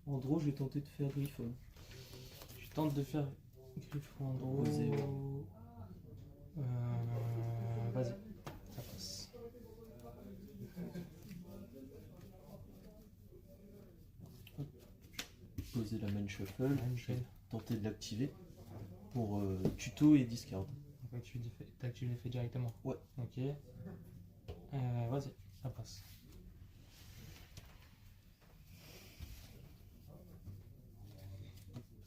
En draw, je vais tenter de faire Griffon. Tu tentes de faire Griffon en draw. Osé, ouais. Vas-y, ça passe. Poser la main shuffle. Ouais, Je vais nickel. tenter de l'activer pour tuto et discard. Donc tu actives l'effet directement. Ouais. Ok. Vas-y, ça passe.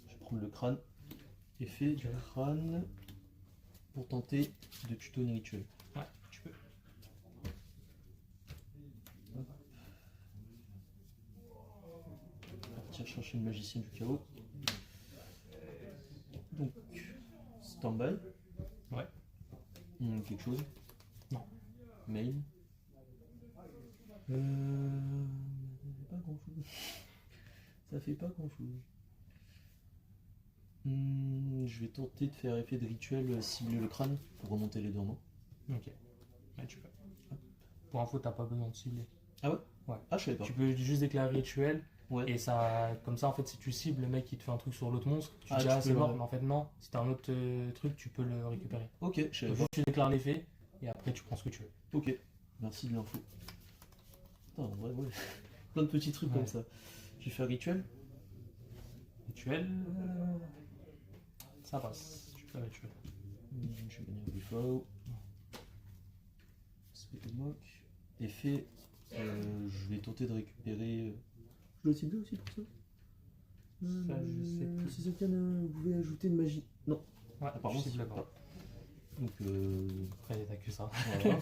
Je vais prendre le crâne. Effet du crâne pour tenter de tuto une rituel. Ouais, tu peux. Partir chercher le magicien du chaos. Donc, stand-by. Ouais. Quelque chose? Non. Main. Pas grand chose. Ça fait pas grand chose. Je vais tenter de faire effet de rituel cibler le crâne pour remonter les dormants. Ok. Ouais, tu peux. Pour info, t'as pas besoin de cibler. Ah ouais? Ouais. Ah, je savais pas. Tu peux juste déclarer rituel. Ouais. Et ça, comme ça, en fait, si tu cibles, le mec il te fait un truc sur l'autre monstre, tu Ah, dis tu ah peux c'est le- mort, mais en fait non, si t'as un autre truc, tu peux le récupérer. Ok, je savais Donc, pas. juste tu déclares l'effet et après tu prends ce que tu veux. Ok, merci de l'info. Putain, ouais. Plein de petits trucs Ouais. comme ça. Je vais faire rituel. Rituel, ça passe. Tu fais rituel. Je vais venir before. Spell mock. Effet. Je vais tenter de récupérer. Je dois cibler aussi pour ça. Ça, je sais plus. Si quelqu'un vous pouvez ajouter une magie. Non, Ouais, apparemment tu cibles c'est pas. pas. Donc Après, t'as que ça. voilà.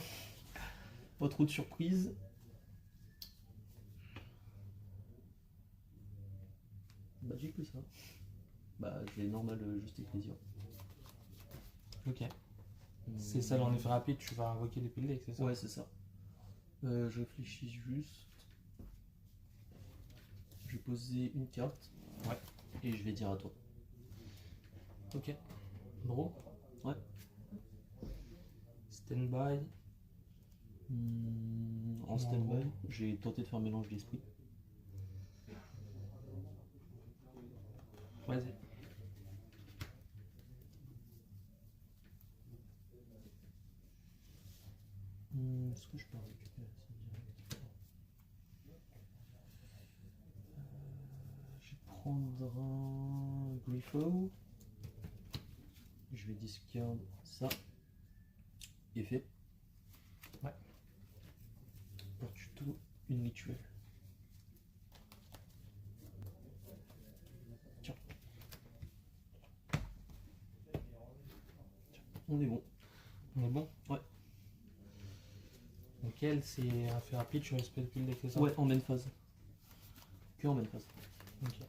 Pas trop de surprises. Bah j'ai que ça. Bah j'ai normal juste Ecclesia. Ok. C'est celle en effet rapide, tu vas invoquer l'épée de lait, c'est ça? Ouais, c'est ça. Je réfléchis juste. Je vais poser une carte. Ouais. Et je vais dire à toi. Ok. Draw. Ouais. Standby. En stand-by, j'ai tenté de faire un mélange d'esprit. Vas-y. Est-ce que je peux récupérer ça direct? Je vais prendre un Griffo. Je vais discard ça. Effet. Ouais. Pour tuto une rituelle. Tiens. On est bon. On est bon? Ouais. Donc elle, c'est un fait rapide, tu respectes le deck, c'est ça? Ouais, en main phase. Que en main phase. Ok.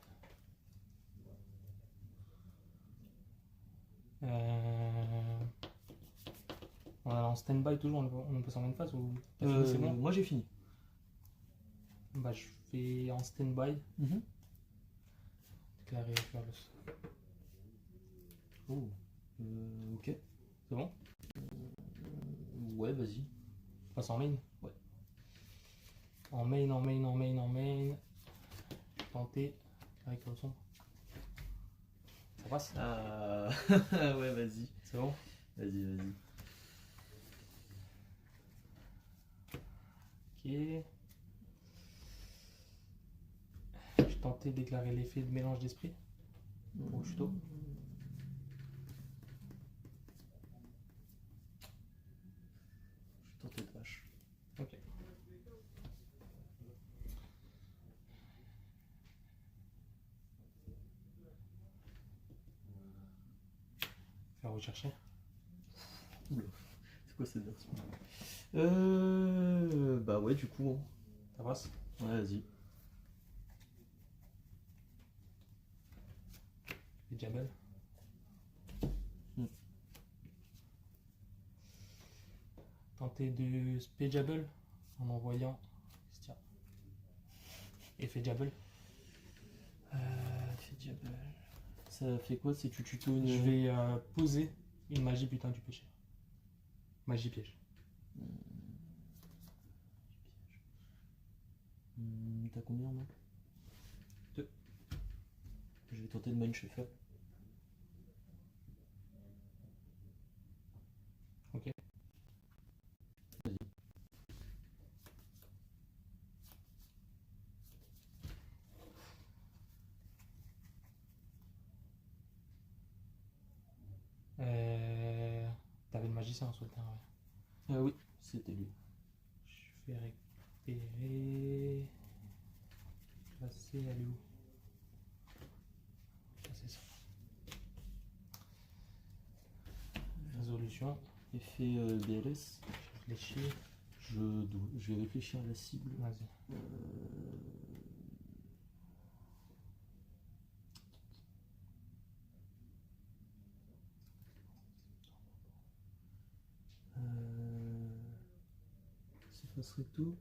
On est en stand-by toujours, on passe en main phase ou t'as fini, c'est bon? Moi j'ai fini. Bah je fais en stand-by, déclarer faire le sol. Oh. Ok. C'est bon? Ouais, vas-y. On passe en main? Ouais. En main. Tenter avec le son. Ça passe? Ah ouais, vas-y. C'est bon? Vas-y. Ok. Je tentais de déclarer l'effet de mélange d'esprit pour le tuto. Je vais tenter de vache. Ok. Faire rechercher. Oula, c'est quoi cette version? Bah ouais, du coup. Ça passe? Ouais, vas-y. Et Jabel. Tenter de Spejable en envoyant. Tiens. Effet Jabel. Fait diable. Ça fait quoi? C'est tu tuto une. Je vais poser une magie putain du péché. Magie piège. T'as combien là? 2. tenter de mind shuffle. Ok. Vas-y. T'avais le magicien sur le terrain, ouais. Oui, c'était lui. Je vais récupérer. Placer, elle est où? Ah, c'est ça. Résolution. Effet BLS. Je réfléchis. Je vais réfléchir à la cible. Vas-y. C'est face recto.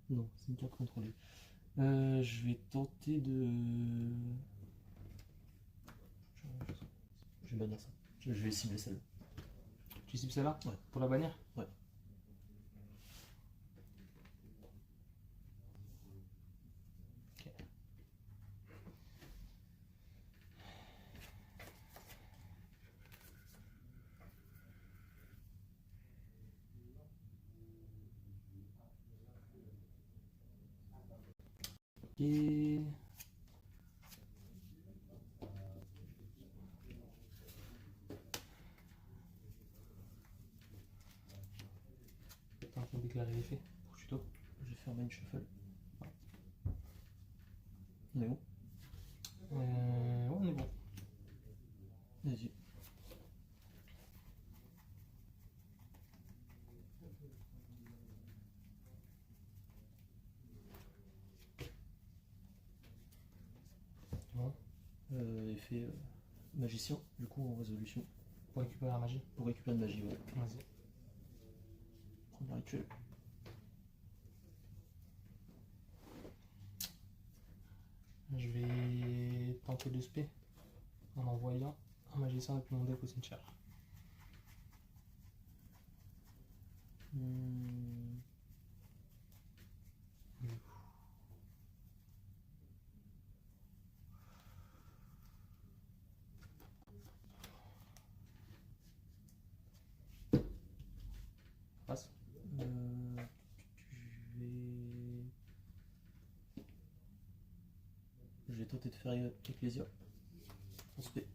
Non, c'est une carte contrôlée. Je vais tenter de. Je vais bannir ça. Je vais cibler celle-là. Tu cibles celle-là? Ouais. Pour la bannière? Ouais. Ok. Ok. Attends qu'on déclare l'effet pour tuto. Je vais faire mind shuffle. On est où? Ouais, on est bon. Vas-y. Bon. Effet magicien, du coup en résolution. Pour récupérer la magie. Pour récupérer de magie, ouais. Vas-y. Premier rituel. Je vais tenter de spé en envoyant un magicien depuis mon deck au cimetière. Passe. Je vais tenter de faire Ecclesia. On se fait.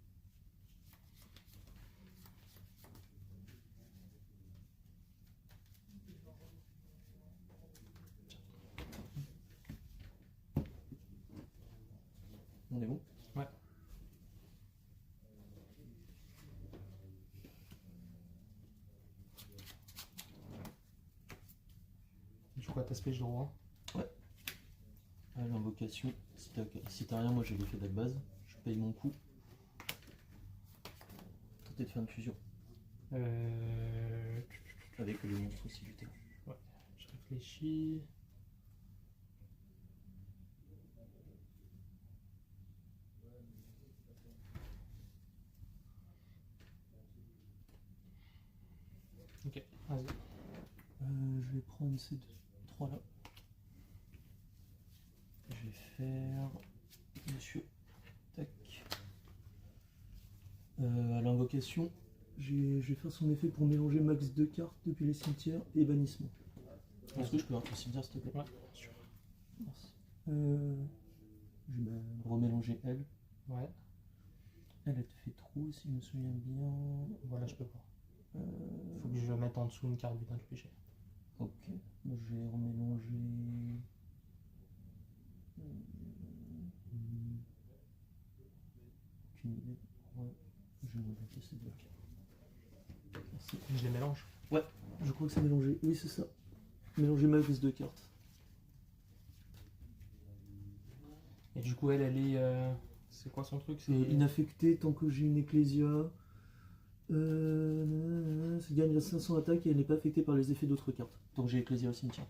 On est bon? Ouais. Du coup, à ta spé, je le roi. Ouais. À l'invocation, si t'as rien, moi j'ai l'effet de base. Je paye mon coup. Tenter de faire une fusion. Avec le monstre aussi du terrain. Ouais. Je réfléchis. Ok, vas-y. Je vais prendre ces trois là. Je vais faire monsieur. Tac. À l'invocation, je vais faire son effet pour mélanger max 2 cartes depuis les cimetières et bannissement. Est-ce que je peux avoir ton cimetière s'il te plaît? Ouais, bien sûr. Merci. Je vais remélanger elle. Ouais. Elle te fait trop si je me souviens bien. Voilà, je peux pas. Faut que je mette en dessous une carte butin du péché. Ok. Je vais remélanger. Aucune idée. Ouais. Je vais modifier ces deux. Merci. Je les mélange. Ouais, je crois que c'est mélangé. Oui, c'est ça. Mélanger max 2 cartes. Et du coup, elle est. C'est quoi son truc? C'est Inaffectée tant que j'ai une Ecclesia. Ça gagne 500 attaques et elle n'est pas affectée par les effets d'autres cartes. Tant que j'ai Ecclesia au cimetière.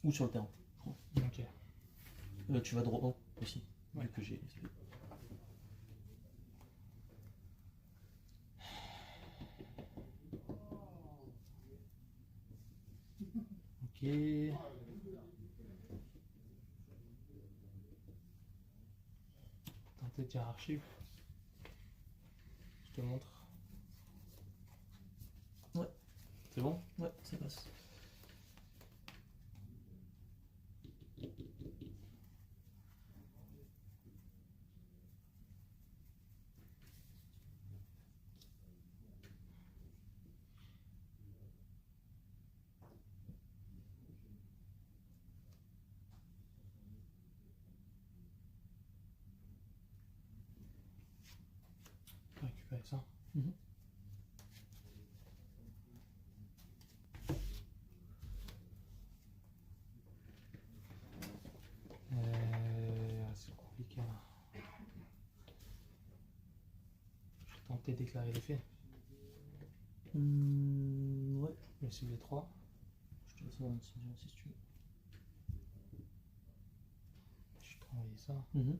Ou sur le terrain, je crois. Ok. Tu vas droit en aussi, Ouais. vu que j'ai. Ok. peut-être dire archive. Je te montre. Ouais. C'est bon? Ouais, ça passe. Récupérer ça. Mhm. C'est compliqué là. Je vais tenter de déclarer les faits. Ouais. Je vais suivre les 3. Je te laisse un petit si tu veux. Je vais te renvoyer ça. Mhm.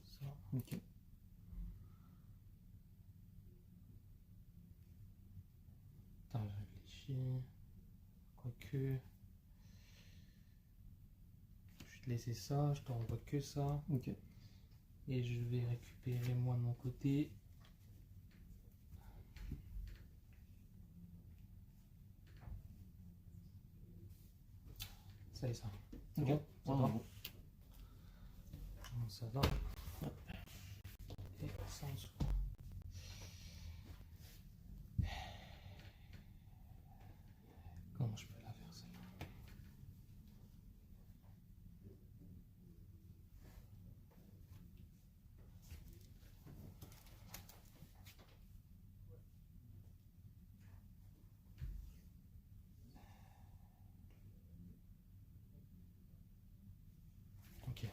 Ça. Ok. Attends, je réfléchis. Quoique. Je vais te laisser ça, je te renvoie que ça. Ok. Et je vais récupérer moi de mon côté. Ça et ça. C'est Ok. bon? Ça Ouais, va? bon. Ça va. Et ça en dessous. Comment je peux la faire celle-là? Ok.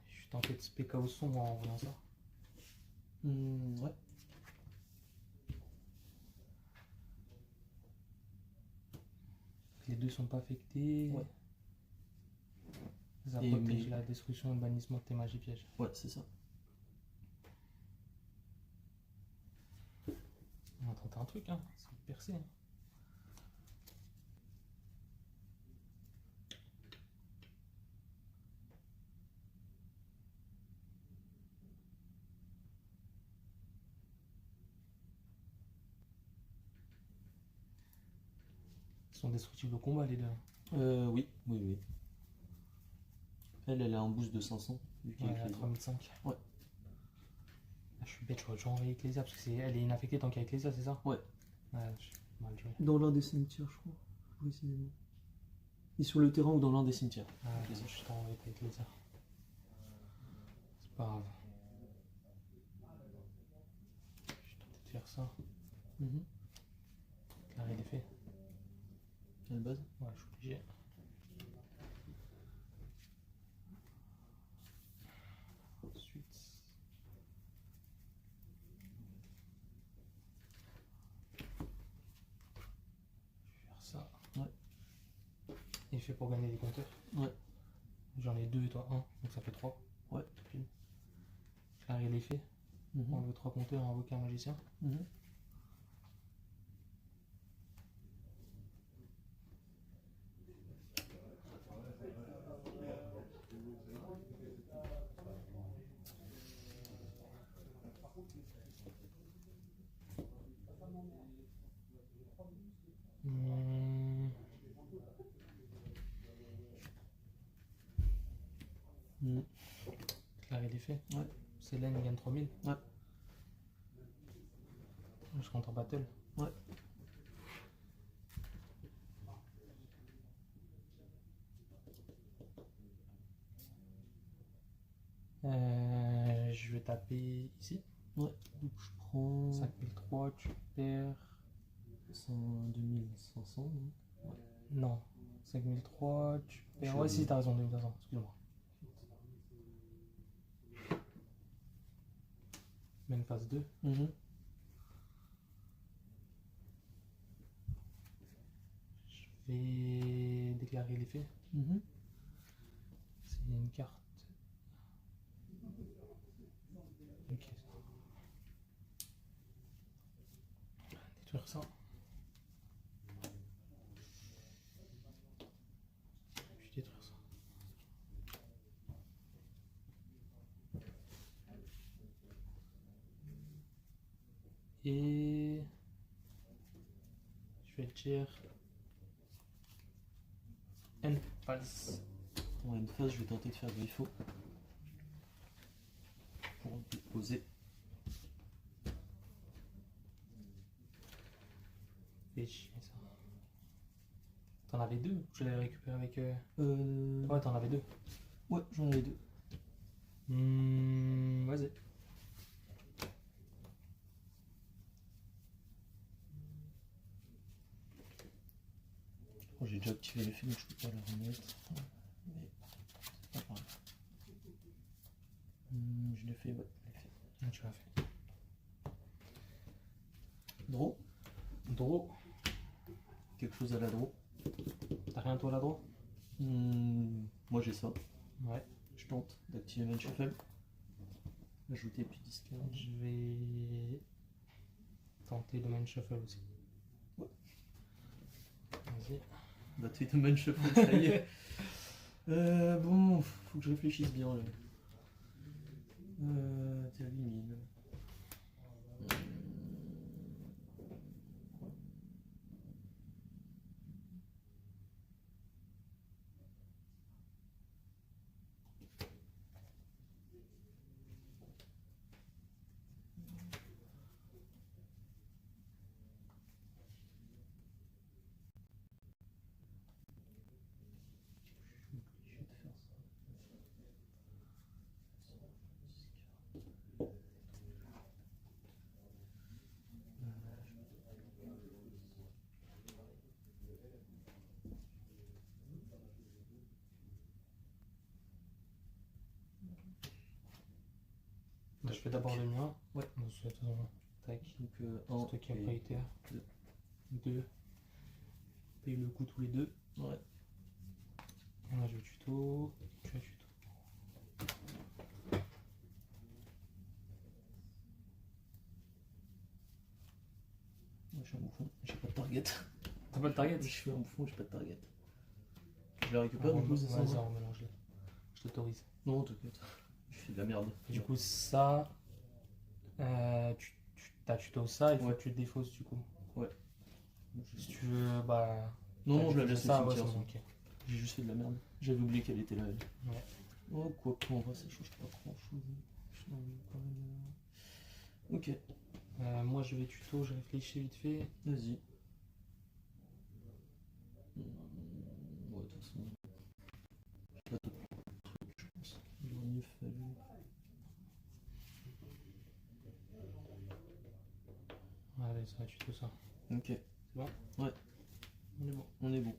Je suis tenté de spéca au sombre en voyant ça. Ouais. Les deux sont pas affectés. Ouais. Ça Et protège mais- la destruction et le bannissement de tes magies pièges. Ouais, c'est ça. On va tenter un truc, hein. C'est de percer. Hein. Ils sont destructibles au combat, les deux. Oui, oui, oui. Elle a un boost de 500. Vu qu'elle Ouais, est à 3005. Ouais. Ah, je suis bête, j'aurais dû envoyer Ecclesia parce que elle est inaffectée tant qu'il y a Ecclesia, c'est ça? Ouais. Ouais, j'ai mal joué. Dans l'un des cimetières, je crois. Précisément. Et sur le terrain ou dans l'un des cimetières. Ah, Ecclesia. je t'ai envoyé ta Ecclesia. C'est pas grave. Je vais tenter de faire ça. Mhm. Déclarer les faits. À la base. Ouais, je suis obligé. Ensuite. Je vais faire ça. Ouais. Et fait pour gagner des compteurs. Ouais. J'en ai 2 et toi 1, donc ça fait 3. Ouais. Pile. Déclarer les faits. Mhm. Enlever 3 compteurs et invoquer un magicien. Mhm. Hmm. Mhm. Déclarer les faits. Ouais. Célène gagne 3000. Ouais. Je rentre en battle. Ouais. Je vais taper ici. Ouais. Donc je prends 5003, tu perds. 2500. Non. 5003, tu perds. Je- Ouais, si, t'as raison, 2500, excuse-moi. Même phase 2. Mhm. Je vais déclarer les faits. Mhm. C'est une carte. Ok. Détruire ça. Et je vais dire N phase. En une phase, je vais tenter de faire Griffo pour poser. Et chier ça. T'en avais deux? Je l'avais récupéré avec. Ouais, Ouais, t'en avais deux. j'en avais deux. Vas-y. Bon, j'ai déjà activé l'effet donc je peux pas le remettre. Mais c'est pas grave. Je l'ai fait, ouais, je l'ai fait. Ah, tu l'as fait. Draw. Draw. Quelque chose à la draw. T'as rien toi là draw? Moi j'ai ça. Ouais. Je tente d'activer Main Shuffle. Ajouter puis discard. Je vais tenter le main shuffle aussi. Ouais. Vas-y. Bah tu es de Main Shuffle, ça y est. Bon, faut que je réfléchisse bien là. T'élimines. Bah, je fais d'abord le mien. Ouais. Donc, tac. Donc C'est toi qui as pas été. 2. Paye le coup tous les deux. Ouais. Et moi je vais tuto. Tu as tuto. Moi je suis un bouffon, j'ai pas de target. T'as pas de target? Je suis un bouffon, j'ai pas de target. Je la récupère du coup, Vas-y, c'est ça? on mélange les. Je t'autorise. Non, t'inquiète. Je fais de la merde. Du coup, ça. T'as tuto ça, il faut que tu le défausses du coup. Ouais. Si tu veux, bah. Non, je la laisse ça, au ouais, cimetière. c'est bon, ok. J'ai juste fait de la merde. J'avais oublié qu'elle était là. Elle. Ouais. Oh, quoi qu'en vrai, ça change pas grand chose. Ok, Moi je vais tuto, je réfléchis vite fait. vas-y. Ouais, de toute façon. J'ai pas d'autres trucs, je pense. Il aurait mieux fallu. Allez, ça va tuto ça. Ok. C'est bon? Ouais. On est bon. On est bon.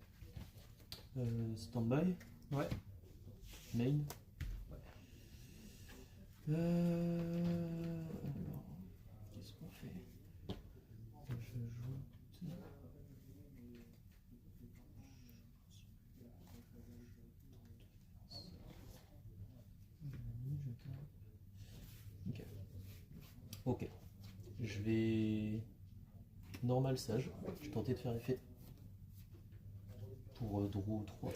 Stand-by. Ouais. Main. Ouais. Alors, qu'est-ce qu'on fait? J'ajoute. Ok. Ok. Je vais. Normal sage. Je vais tenter de faire effet. Pour draw 3.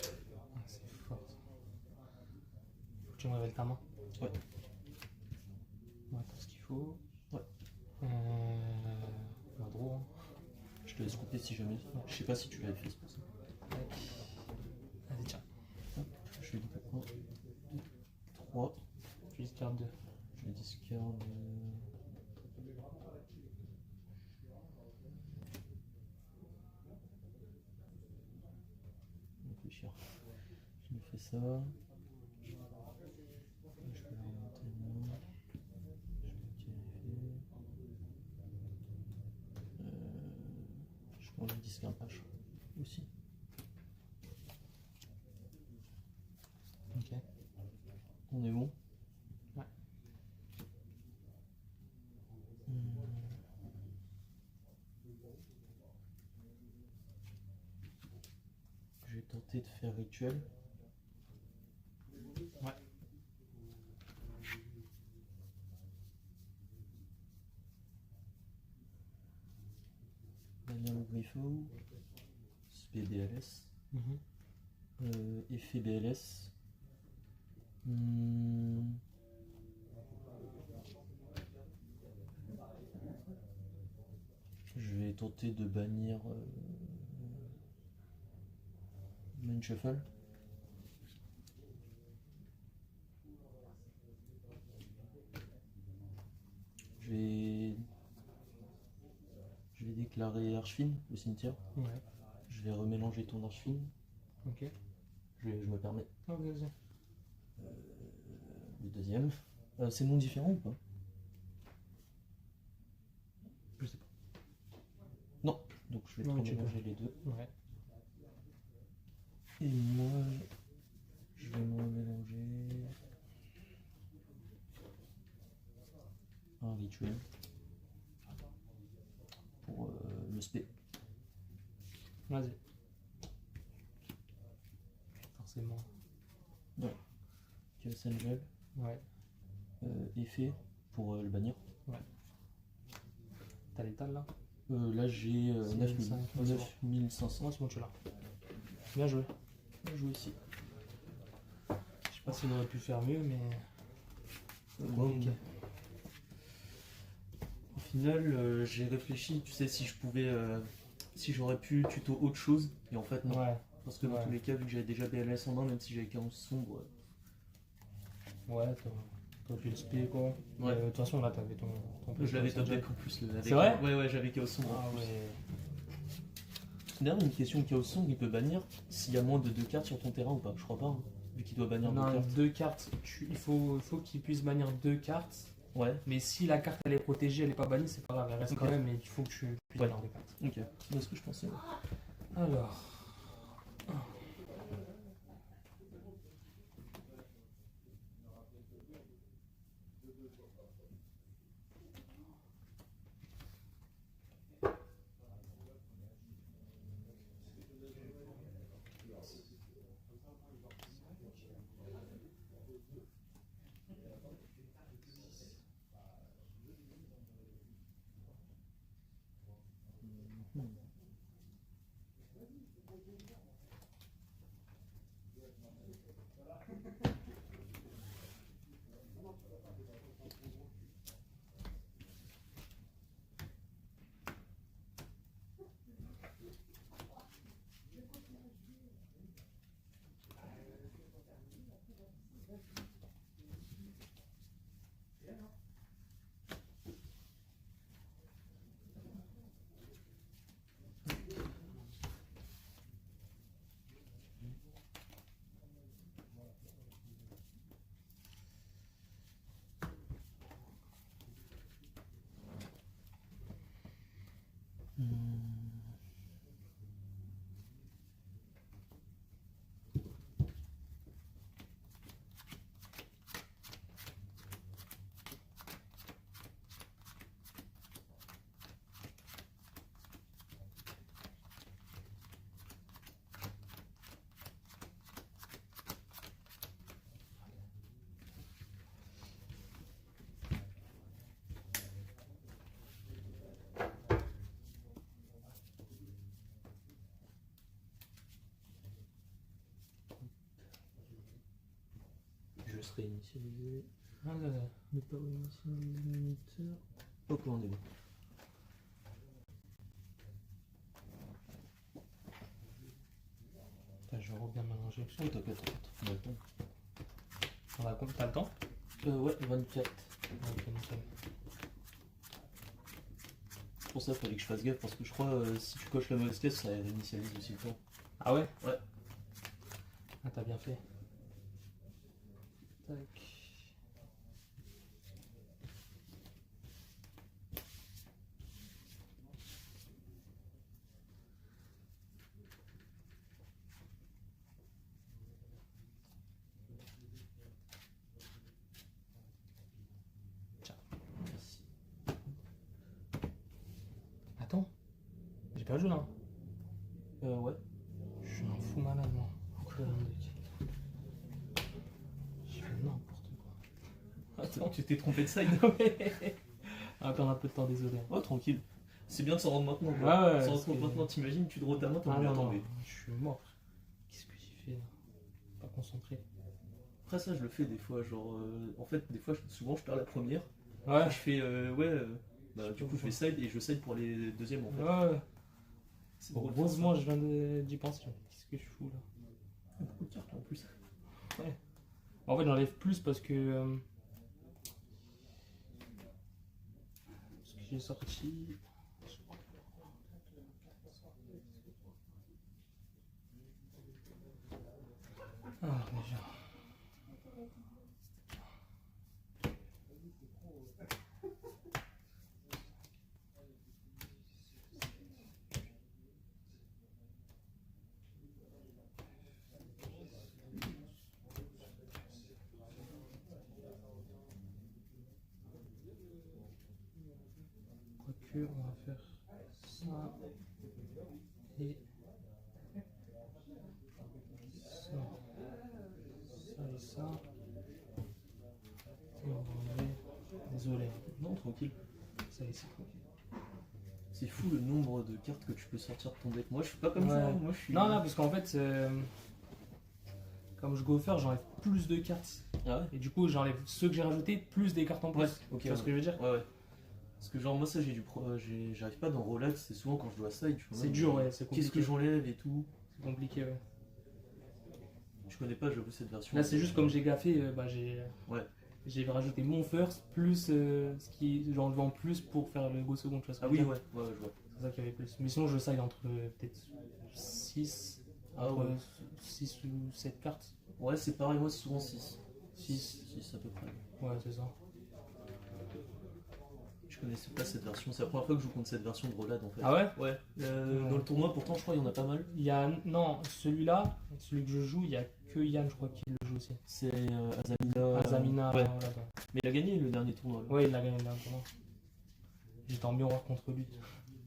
Ah, c'est fort ça. Faut que tu me révèles ta main. Ouais. On va tout ce qu'il faut. Ouais. Bah, draw. Hein. Je te laisse couper si jamais. Je sais pas si tu l'avais fait, c'est pour ça. Vas-y, tiens. Hop, je vais du coup 1, 2, 3. Tu discardes 2. Je vais discard. Réfléchir. Je me fais ça. Je vais la remonter là. Je vais tirer. Je prends le discard H aussi. Ok. On est bon? Ouais. Je vais tenter de faire rituel. Ouais. Daniel Griffo. BLS. Effet BLS. vais tenter de bannir main shuffle. Je vais déclarer Archfin au cimetière. Ouais. Je vais remélanger ton Archfin. Ok. Je me permets. Ok, vas-y. Le deuxième. C'est non différent ou pas? Je sais pas. Non. Donc je vais Non, te tu remélanger les deux. Ouais. Et moi, je vais me remélanger un rituel pour le spé. Vas-y. Forcément. Ouais. Chaos Angel. Ouais. Effet pour le bannir. Ouais. T'as l'étal là? Là j'ai 9500. Ouais, c'est bon, tu l'as. Bien joué. Je joue ici. Je sais pas s'il aurait pu faire mieux, mais. Ok. Au final, j'ai réfléchi, tu sais, si je pouvais, si j'aurais pu tuto autre chose, et en fait non. Ouais. Parce que dans Ouais. tous les cas, vu que j'avais déjà BLS en main, même si j'avais 15 sombre. Ouais, t'aurais pu le spé quoi. Ouais. De toute façon, là, t'avais ton Je l'avais top déjà. deck en plus. Avec... C'est vrai? Ouais, j'avais chaos sombre. Ah en plus. ouais. D'ailleurs, une question, chaos sombre, il peut bannir s'il y a moins de 2 cartes sur ton terrain ou pas? Je crois pas, hein, vu qu'il doit bannir 2 Non, cartes. 2 cartes. Il faut qu'il puisse bannir 2 cartes. Ouais, Mais si la carte elle est protégée, elle est pas bannie, c'est pas grave, elle reste Ok. quand même, mais il faut que tu puisses Ouais. bannir des cartes. ok. C'est ce que je pensais. Ouais. Alors. Je serai initialisé. Ah, là, là. Ne pas initialiser le moniteur. Ok, on est bon. Putain, je vais bien mélanger. Oh, t'inquiète, on a le temps. On a t'as le temps? Ouais, 24. Ok, nickel. C'est pour ça qu'il fallait que je fasse gaffe, parce que je crois si tu coches la mauvaise caisse, ça réinitialise aussi le temps. Ah ouais? Ouais. Ah, t'as bien fait. Tac. Merci. Attends. J'ai perdu là. Ouais. Je suis un fou malade, moi. Pourquoi mon deck? Je fais n'importe quoi. Attends, tu t'es trompé de side. Encore un peu de temps, désolé. Oh, tranquille. C'est bien de s'en rendre maintenant. Ouais, S'en parce rendre que- maintenant, t'imagines, tu droits ta main, t'en Ah bien non, non, tomber. je suis mort. Qu'est-ce que j'ai fait là? Pas concentré. Après, ça, je le fais des fois. Genre, en fait, des fois, souvent, je perds la première. Ouais. Je fais, ouais, Bah, du coup, je vais side et je side pour les deuxièmes en fait. Ouais. C'est Bon, drôle de faire heureusement, ça. je viens d'y penser. Qu'est-ce que je fous là? Beaucoup de cartes en plus. En fait, j'enlève plus parce que j'ai sorti. Ah, déjà. Quoique, on va faire ça et ça. Ça et ça. Et on va enlever. Désolé, Non, tranquille. ça et ça. C'est fou le nombre de cartes que tu peux sortir de ton deck. Moi, je suis pas comme Ouais. ça. Moi, je suis. Non, parce qu'en fait, comme je go offer, j'enlève plus de cartes. Ah ouais. Et du coup, j'enlève ceux que j'ai rajoutés, plus des cartes en plus. Ouais, ok. Tu vois ce que je veux dire? Ouais. Parce que genre moi ça j'arrive pas dans relax, c'est souvent quand je dois side. C'est dur, ouais, c'est compliqué. Qu'est-ce que j'enlève et tout. C'est compliqué, ouais. Je connais pas, j'avoue cette version. Là, c'est juste comme j'ai gaffé, Ouais. j'ai rajouté mon first plus ce qui j'ai enlevé en plus pour faire le go second. Tu vois ce que Ah je veux oui, dire? ouais, je vois. C'est ça qu'il y avait plus. Mais sinon, je side entre peut-être 6, Ah ouais. 6 ou 7 cartes. Ouais, c'est pareil, moi c'est souvent 6. 6. 6 à peu près. Ouais, c'est ça. Je connaissais pas cette version, c'est la première fois que je joue contre cette version de Rolad en fait. Ah ouais? Ouais. Dans le tournoi pourtant je crois il y en a pas mal. Il y a. Non, celui-là, celui que je joue, il y a que Yann, je crois, qui le joue aussi. C'est Azamina. Azamina, Ouais. là-bas. Mais il a gagné le dernier tournoi. Là. Ouais, il l'a gagné là, vraiment. J'étais en miroir contre lui.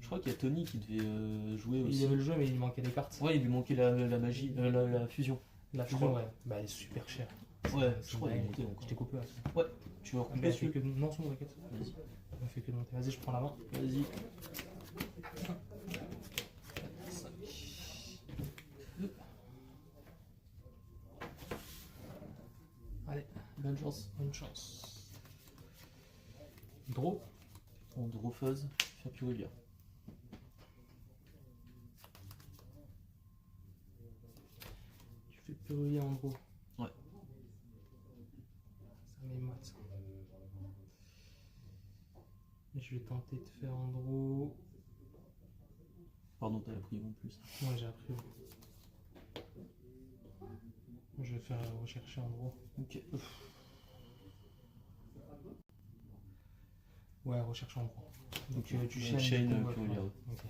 Je crois qu'il y a Tony qui devait jouer aussi. Il avait le jeu, mais il manquait des cartes. Ouais, il lui manquait la magie, la fusion. La fusion, ouais. Bah, elle est super chère. Ouais, C'est je crois qu'il est dingue. monté encore. Je t'ai coupé là. Ouais, tu veux Mais recouper elle fait dessus que. Non, c'est bon, t'inquiète. Vas-y. Elle fait que de monter. Vas-y, je prends la main. Vas-y. Allez, Bonne chance. bonne chance. Draw. On Drofuzz, Fapurelia. Tu fais puriller en draw. Ouais. Ça m'émoite ça. Et je vais tenter de faire en draw. Pardon, t'as appris en plus. Ouais, j'ai appris. Je vais faire rechercher en draw. Ok. Ouais, recherche en draw. Donc tu chaînes, chaînes du coup, Purelia, ouais. Ok.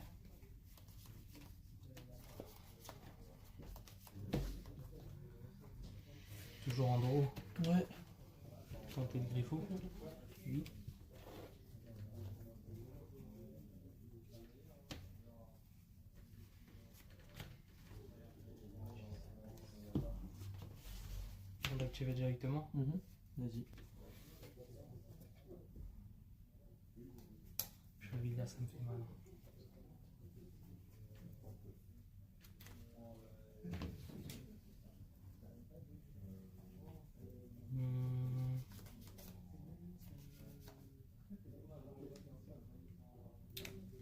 Toujours en draw. Ouais. Tenter le griffo. Oui. On va activer directement. Vas-y. Puis là, ça me fait mal.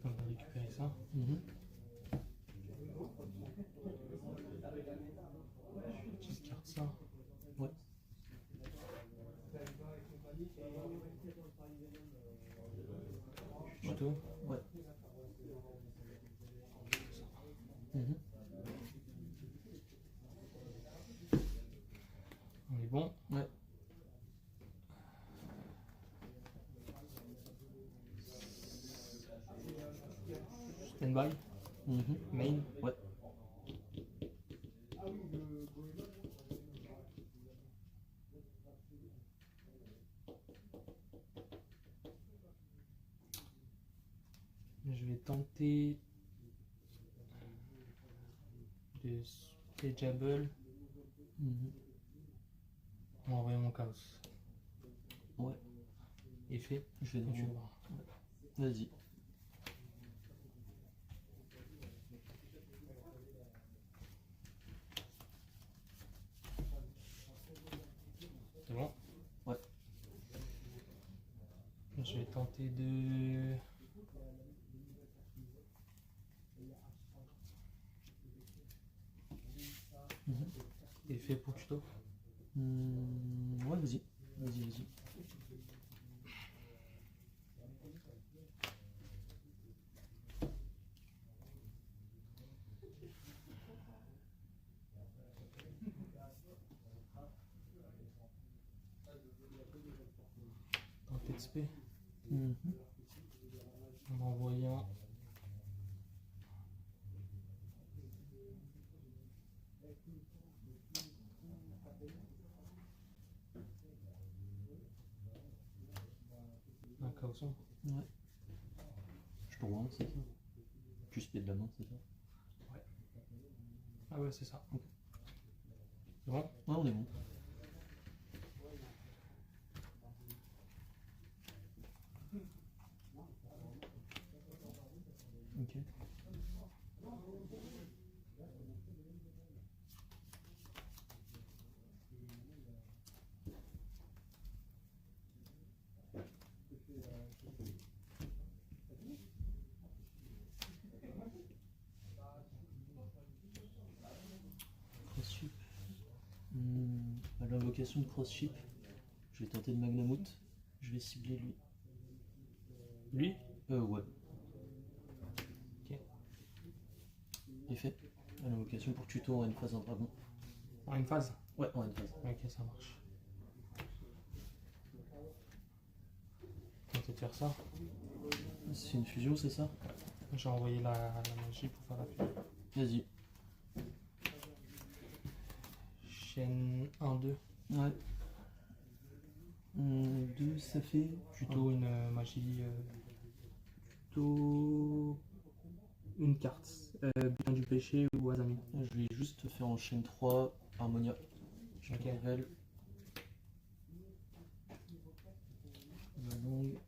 On va récupérer ça. Je discarte ça. Ouais. Plutôt. Ouais. On est bon. Ouais. Stand by. Main. Ouais. Je vais tenter de stageable en envoyant mon chaos. Ouais. Effet. Je vais Et tu dans- vois. Vas-y. C'est bon? Ouais. Je vais tenter de Effet pour tuto. Ouais, vas-y. Vas-y. Tenter de spé. Mhm. En envoyant. Un chaoson. Ouais. Je te rends, c'est ça. Plus pied de la main, c'est ça. Ah ouais, c'est ça. Ok. C'est bon? Ouais, on est bon. Ok. Cross-ship. À l'invocation de cross-ship, je vais tenter de Magnamoot. Je vais cibler lui. Lui? Ouais. Ok. Effet. À l'invocation pour tuto en une phase en dragon. En une phase? Ouais, en une phase. Ok, ça marche. Tenter de faire ça. C'est une fusion, c'est ça? J'ai envoyé la magie pour faire la fusion. Vas-y. Chaîne 1-2. Ouais. 2, ça fait. Plutôt une magie. Plutôt. Une carte. Butin du péché ou Azami. Je vais juste faire en chaîne 3, Harmonia. Je Ok. révèle. La longue.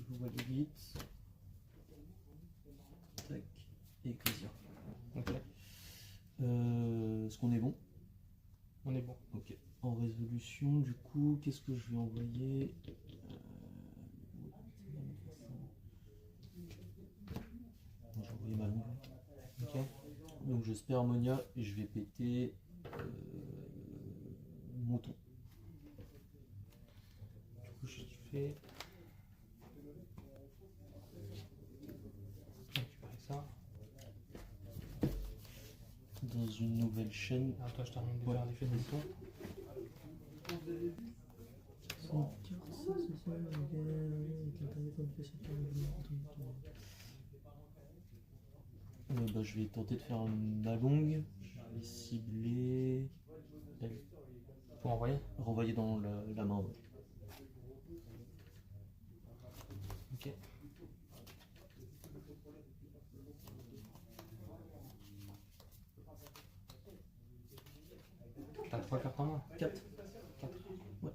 Je vois l'élite. Tac. Et Ecclesia. Ok. Est-ce qu'on est bon? On est bon. Ok. En résolution, du coup, qu'est-ce que je vais envoyer? J'ai envoyé ma longue. Ok. Donc je spare Harmonia et je vais péter Mouton. Du coup, je fais. Récupérer ça. Dans une nouvelle chaîne. Alors, toi, je termine de Ouais. faire l'effet de mouton. Je vais tenter de faire ma longue. Je vais cibler. Elle. Pour envoyer. Renvoyer dans la main. Ouais. Ok. T'as 3 cartes en main. 4. 4. Ouais.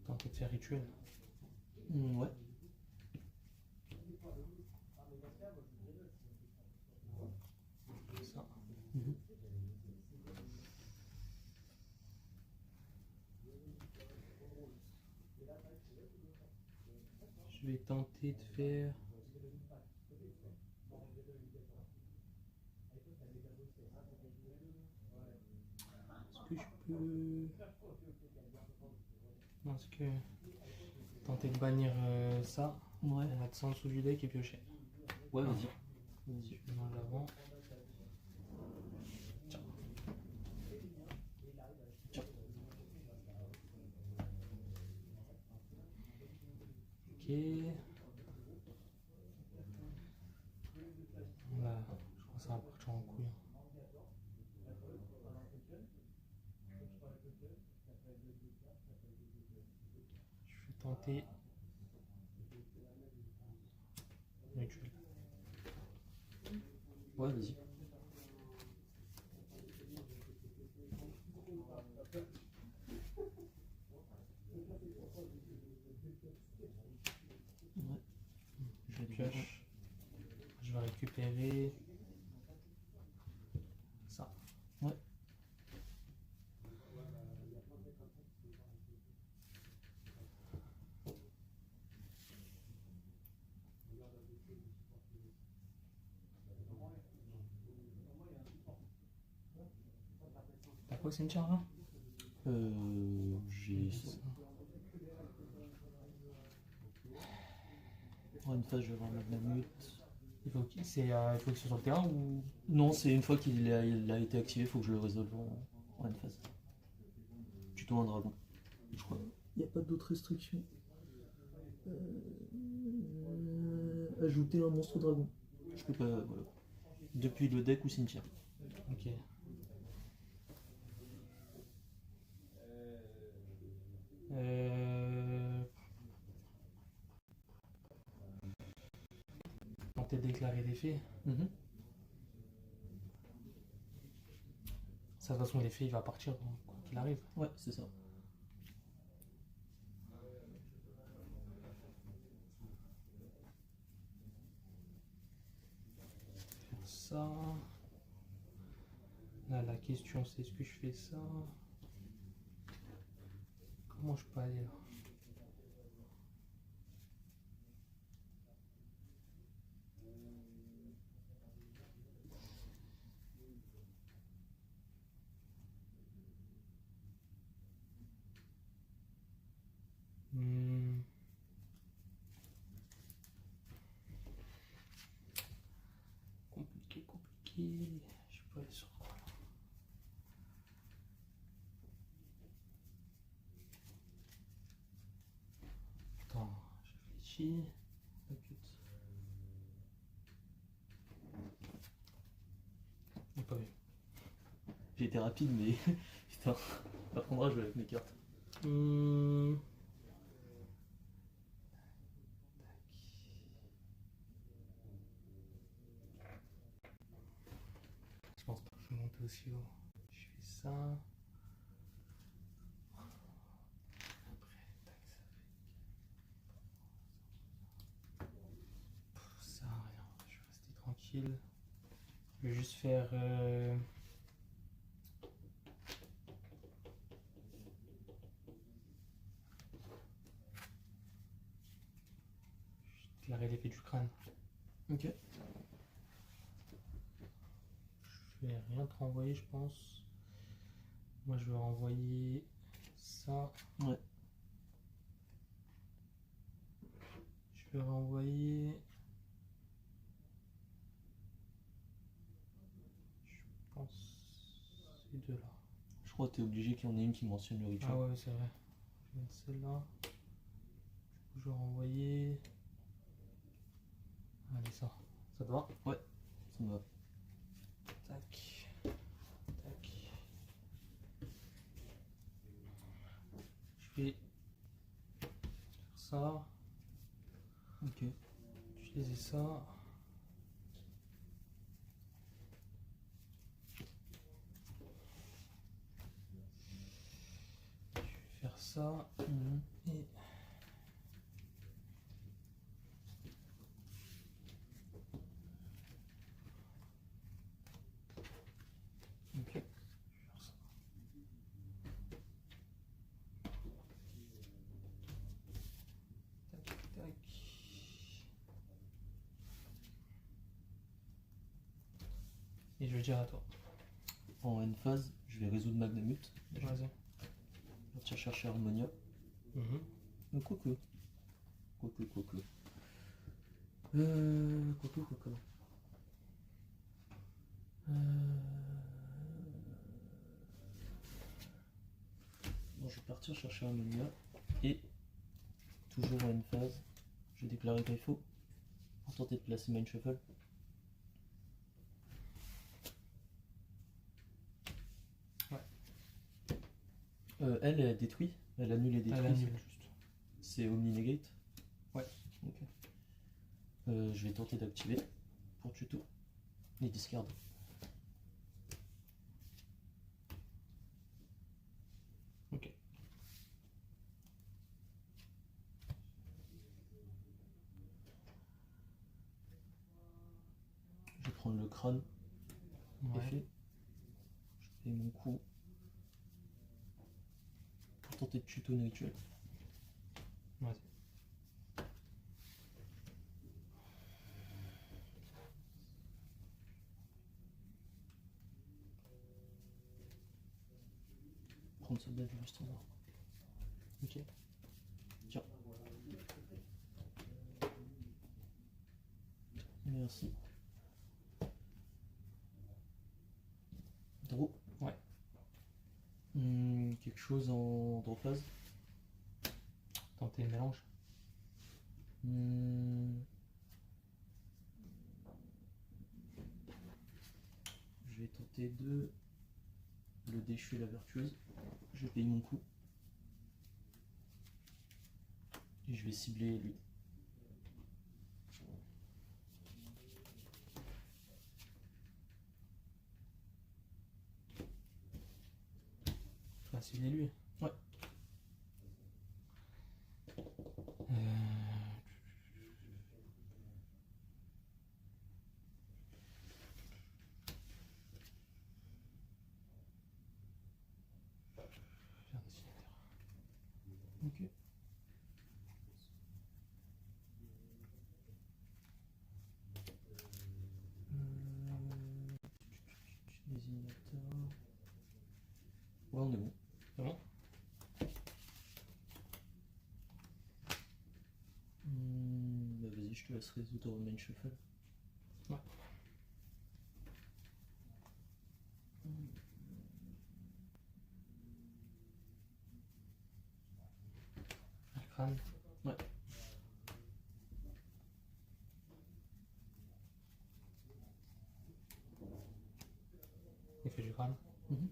Tenter de faire rituel. Ouais. Ça. Mhm. Je vais tenter de faire. Est-ce que je peux. Non, est-ce que. Tenter de bannir ça. Ouais. On mettre ça en dessous du deck et piocher. Ouais, vas-y. Vas-y. Je mets en avant. Tiens. Tiens. Ok. Là, je crois que ça va partir en couille. Je vais tenter. Rituel. Ouais, vas-y. Ouais. Je vais Pioche. Je vais récupérer ça. Ouais. quoi au cimetière là? J'ai ça. En une phase, je vais avoir Magnamut. Il faut qu'il il faut qu'il soit sur le terrain ou. Non, c'est une fois il a été activé, il faut que je le résolve en une phase. Tuto un dragon, je crois. Il n'y a pas d'autres restrictions. Ajouter un monstre dragon. Je peux pas. Voilà. Depuis le deck ou cimetière. Ok. Tenter de déclarer l'effet. Ça, de toute façon, l'effet il va partir quoi qu'il arrive. Ouais, c'est ça. Faire ça. Là, la question c'est est-ce que je fais ça? Comment je peux aller là? Compliqué, compliqué. Je peux aller sur quoi là? Attends, je réfléchis. T'inquiète. J'ai pas vu. J'ai été rapide, mais putain, t'apprendras à jouer avec mes cartes. Je pense pas que je vais monter aussi haut. Je fais ça. Après, tac, ça fait. Ça, rien. Je vais rester tranquille. Je vais juste faire. Déclarer l'effet du crâne. Ok. Je vais rien te renvoyer, je pense. Moi, je vais renvoyer ça. Ouais. Je vais renvoyer. Je pense ces deux-là. Je crois que t'es obligé qu'il y en ait une qui mentionne le rituel. Ah ouais, c'est vrai. Je vais mettre celle-là. Du coup, je vais renvoyer. Allez, ça. Ça te va? Ouais, ça me va. Tac. Tac. Je vais faire ça. Ok. Utiliser ça. Je vais faire ça. Et Ok. je vais faire ça. Tac, tac. Et je vais dire à toi. En N phase, je vais résoudre Magnamut. Vas-y. Partir chercher Harmonia. Quoique. Quoique. Quoique. Bon, je vais partir chercher Harmonia. Et, toujours en une phase, je vais déclarer Grifo pour tenter de placer Mind Shuffle. Ouais. Elle détruit, elle annule et détruit. Elle annule juste. C'est Omni Negate. Ouais. Ok. Je vais tenter d'activer pour tuto et discard. Ok. Je vais prendre le crâne. Ouais. Effet. Je fais mon coup pour tenter de tuto une rituel. Vas-y. prendre soldat du lustre. Ok. Tiens. Merci. Draw. Ouais. Quelque chose en draw phase. Tenter le mélange. Je vais tenter de le déchu et la vertueuse. Je vais payer mon coup. Et je vais cibler lui. Tu vas cibler lui. Ouais. Faire dessinateur. Ok. Désignateur. Ouais, on est bon. C'est bon? Bah vas-y, je te laisse résoudre le main shuffle. Ouais. Le crâne. Ouais. Il fait du crâne. Mhm.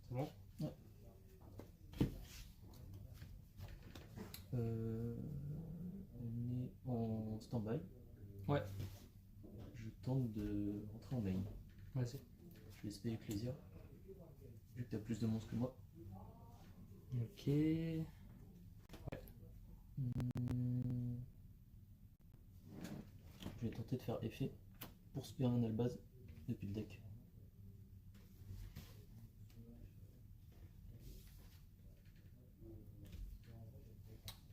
C'est bon? Ouais. On est en stand-by. Ouais. Je tente de rentrer en main. Vas-y. Je vais SP Ecclesia. Vu que t'as plus de monstres que moi. Ok. Je vais tenter de faire effet pour spérer un albaz depuis le deck.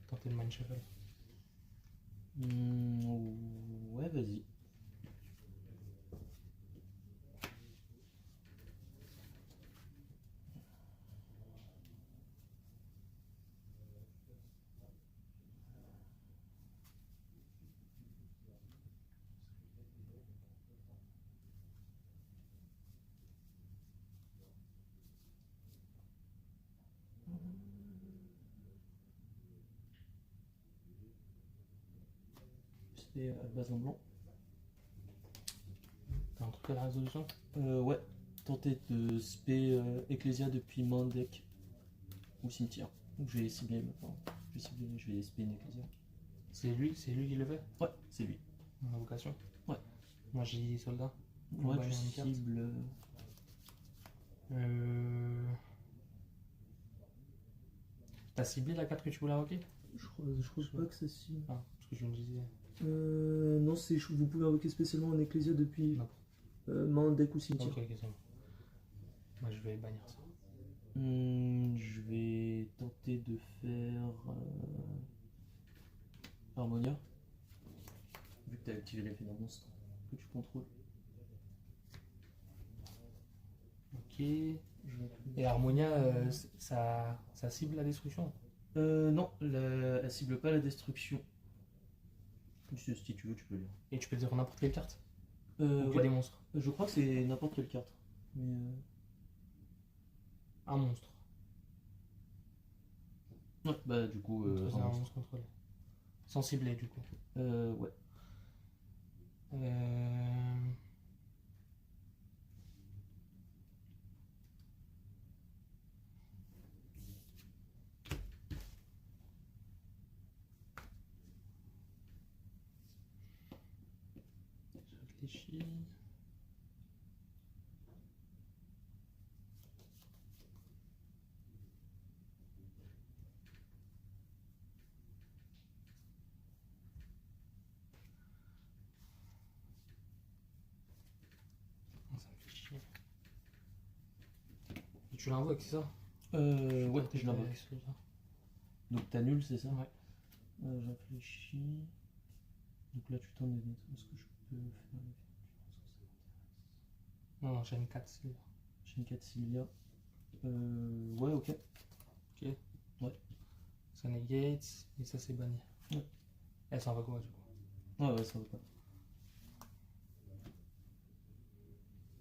Tenter le mind shuffle. Ouais, vas-y. Spé albaz en blanc. T'as un truc à la résolution? Ouais. Tenter de spé Ecclesia depuis main deck ou cimetière. Donc je vais cibler maintenant. Je vais spé une Ecclesia. C'est lui qui le fait? Ouais, c'est lui. Invocation? Ouais. Moi j'ai dit soldat. Ouais, bah, tu il y a une carte. cibles. T'as ciblé la carte que tu voulais invoquer? Je crois pas que ça cible. Ah, parce que je me disais. Non, vous pouvez invoquer spécialement en Ecclesia depuis Non. main deck ou cimetière. Ok, c'est bon. Moi je vais bannir ça. Je vais tenter de faire Harmonia. Vu que tu as activé l'effet d'un monstre que tu contrôles. Ok. Et Harmonia, ça cible la destruction? Non, elle cible pas la destruction. Si tu veux, tu peux lire. Et tu peux dire n'importe quelle carte? Ou que Ouais, des monstres? je crois que c'est n'importe quelle carte. Mais Un monstre. ouais, bah du coup, C'est un un monstre. monstre contrôlé. Sans cibler du coup. Ouais. Je réfléchis. Ça me fait chier. Et tu l'invoques, c'est ça? Ouais, je l'invoque. Celui-là. Donc t'annules, c'est ça? Ouais. Je réfléchis. Donc là, tu tentes de détruire ce que je peux faire. Non, non, j'ai une 4 celui-là. Chaîne 4 Sylvia. Ouais, ok. Ok. Ouais. Ça negate et ça c'est banni. Ouais. Elle s'en va quoi du coup? Ouais, ça va pas.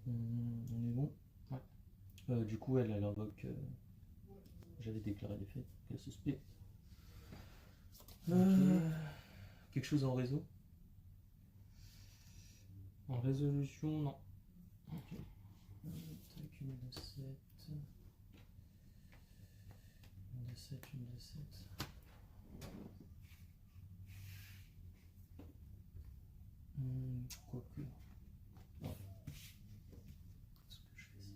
On est bon. Ouais. Du coup, elle invoque. J'avais déclaré les faits. Elle suspect. Quelque chose en réseau? En résolution, non. Ok. Tac, une de 7. Une de 7, une de 7. Quoique. Ouais. Ce que je fais, c'est plutôt.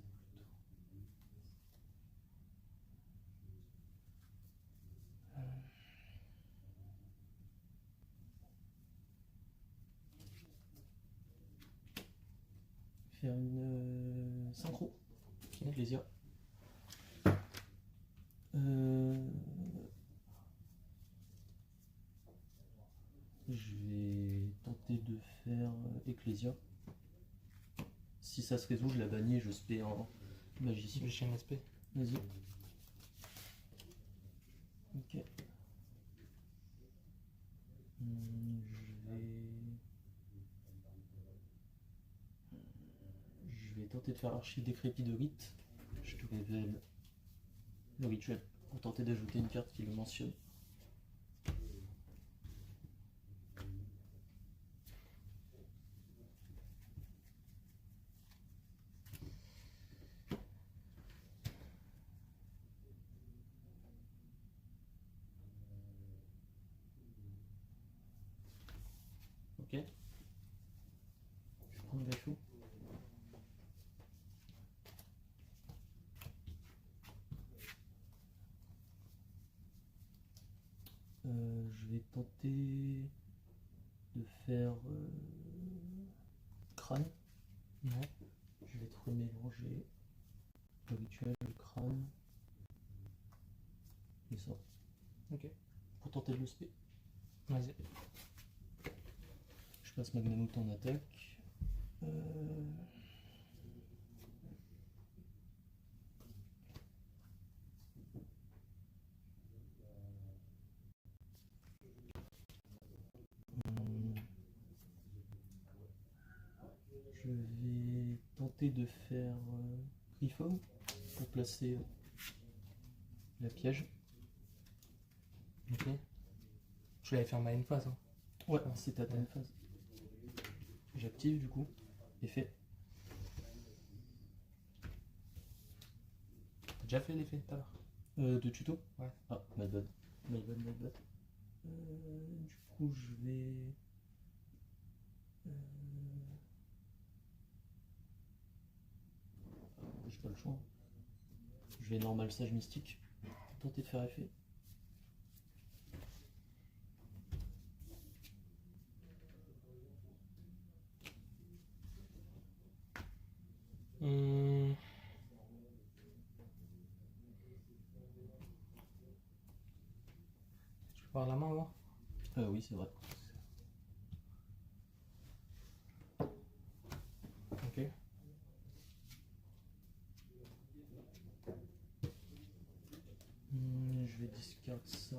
Faire une synchro. Ok. Plaisir. Je vais tenter de faire Ecclesia. Si ça se résout, je la bannis et je spé en magicien. Je chaîne SP. Vas-y. Ok. Je vais tenter de faire archive décrépit de rite. Je te révèle le rituel pour tenter d'ajouter une carte qui le mentionne. Ok. Je vais prendre Gachou. Je vais tenter de faire crâne. Ouais. Je vais te remélanger le rituel, le crâne et ça. Ok. Pour tenter de le spé. Vas-y. Je passe Magnamut en attaque. Je vais tenter de faire Reform pour placer la piège. Ok. Je l'avais fait en main phase. Hein. Ouais, c'est ta time phase. J'active du coup. Effet. T'as déjà fait l'effet tout à l'heure? De tuto? Ouais. Ah, my bad. My bad, my bad. Du coup, je vais. J'ai pas le choix. Je vais normal sage mystique. Tenter de faire effet. Tu peux voir la main avant? Oui, c'est vrai. Ok. Je vais discard ça,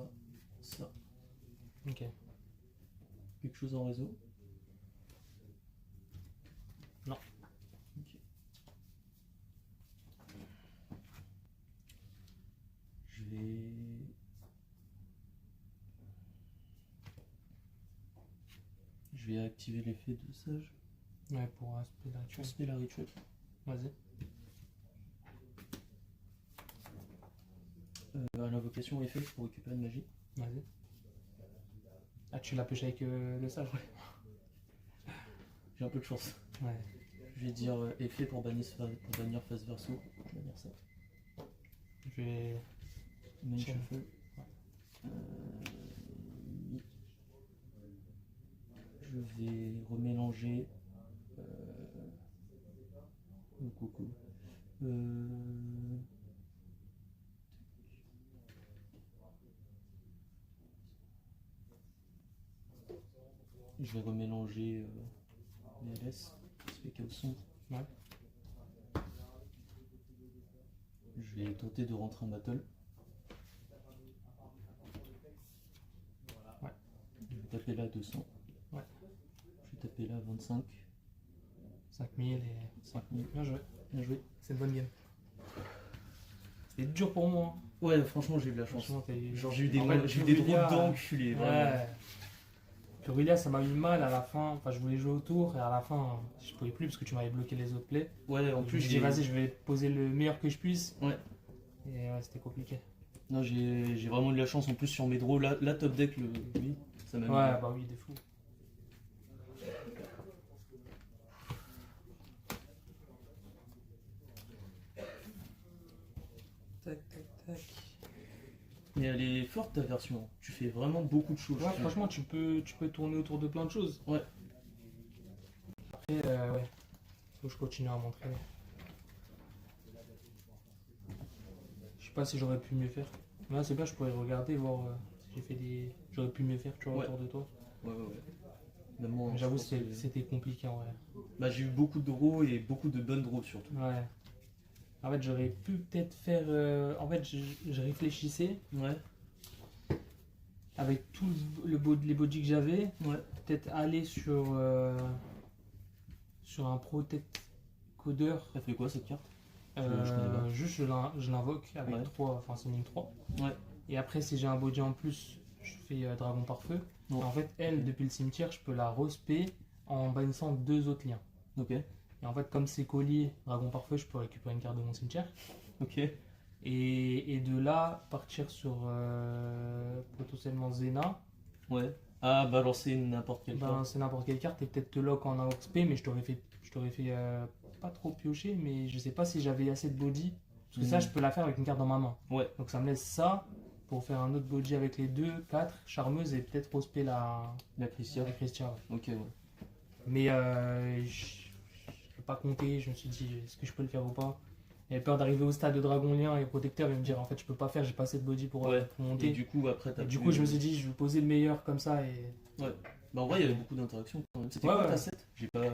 ça. Ok. Quelque chose en réseau? Non. Ok. Je vais. Je vais activer l'effet de sage. Ouais, pour aspect la Je spé la rituel. Vas-y. À l'invocation effet pour récupérer une magie. Vas-y. Ah, tu l'as pêché avec le sage? Ouais. J'ai un peu de chance. Ouais. Je vais dire effet pour bannir face verso. Je vais dire ça. Je vais. Main Chaîne. shuffle. Je vais remélanger. Coucou. Je vais remélanger les LS, spé chaos sombre. Ouais. Je vais tenter de rentrer en battle. Ouais. Je vais taper là à 200. Ouais. Je vais taper là à 25. 5000 et 5000. bien joué. Bien joué. C'est une bonne game. C'était dur pour moi. Ouais, franchement, j'ai eu de la chance. Franchement, Genre, j'ai eu des, En fait, j'ai eu des Aurélia- drôles d'enculés. vraiment. Ouais. Puis Aurélia, ça m'a mis mal à la fin. Enfin, je voulais jouer autour et à la fin, je pouvais plus parce que tu m'avais bloqué les autres plays. Ouais, en Donc, plus, je me suis dit, vas-y, je vais poser le meilleur que je puisse. Ouais. Et ouais, c'était compliqué. Non, j'ai vraiment eu de la chance en plus sur mes draws. La top deck, lui, ça m'a mis. Ouais, bah oui, des fous. Tac, tac, tac. Mais elle est forte ta version. Tu fais vraiment beaucoup de choses. Ouais, franchement, tu peux tourner autour de plein de choses. Ouais. Après, ouais, faut que je continue à m'entraîner. Je sais pas si j'aurais pu mieux faire. Là, c'est bien, je pourrais regarder, voir si j'ai fait des. J'aurais pu mieux faire, tu vois, Ouais. autour de toi. Ouais, ouais, ouais. Même moi, Mais je j'avoue, pense que- c'était compliqué en vrai. Bah, j'ai eu beaucoup de draws et beaucoup de bonnes draws surtout. Ouais. En fait, j'aurais pu peut-être faire. En fait, je réfléchissais Ouais. avec tout les bodies que j'avais. Ouais. Peut-être aller sur un protect codeur. Ça fait quoi cette carte? Je connais pas. Juste je l'invoque avec Ouais. 3, enfin c'est ligne 3. Ouais. Et après, si j'ai un body en plus, je fais dragon par feu. Ouais. Et en fait, elle, depuis le cimetière, je peux la respect en bannissant 2 autres liens. Ok. Et en fait, comme c'est collier, dragon par feu, je peux récupérer une carte de mon cimetière. Ok. Et de là, partir sur potentiellement Zena. Ouais. Ah, balancer n'importe quelle Ben, carte. c'est n'importe quelle carte et peut-être te lock en AOXP, mais je t'aurais fait pas trop piocher, mais je sais pas si j'avais assez de body. Parce que ça, je peux la faire avec une carte dans ma main. Ouais. Donc ça me laisse ça pour faire un autre body avec les 2, 4, charmeuse et peut-être respect la Christian. Christian. Ouais. Ok, ouais. Mais je peux pas compter, je me suis dit, est-ce que je peux le faire ou pas? J'avais peur d'arriver au stade de Dragon Lien et Protecteur et me dire, en fait, je peux pas faire, j'ai pas assez de body pour Ouais. monter. Et du coup, après, t'as Et du plus- coup, je me suis dit, je vais poser le meilleur comme ça. Et Bah, en vrai, il y avait beaucoup d'interactions quand même. C'était Ouais, quoi ouais. ta set? J'ai pas vu.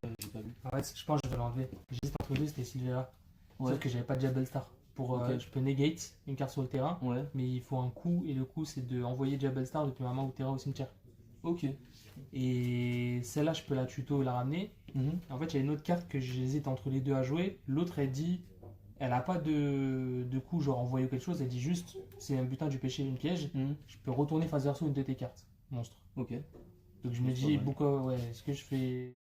en fait, je pense que je vais l'enlever. J'hésite entre deux, c'était Sylvia. Ouais. Sauf que j'avais pas de Jabel Star. Ok. Je peux negate une carte sur le terrain, Ouais. mais il faut un coup, et le coup, c'est d'envoyer Jabel Star depuis ma main au terrain au cimetière. Ok. Et celle-là, je peux la tuto et la ramener. Mhm. En fait, il y a une autre carte que j'hésite entre les deux à jouer. L'autre, elle dit, elle a pas de coup, genre envoyer quelque chose. Elle dit juste, c'est un butin du péché, une piège. Mhm. Je peux retourner face verso une de tes cartes, monstre. Ok. Donc je me C'est pas dis, mal. pourquoi, ouais, est-ce que je fais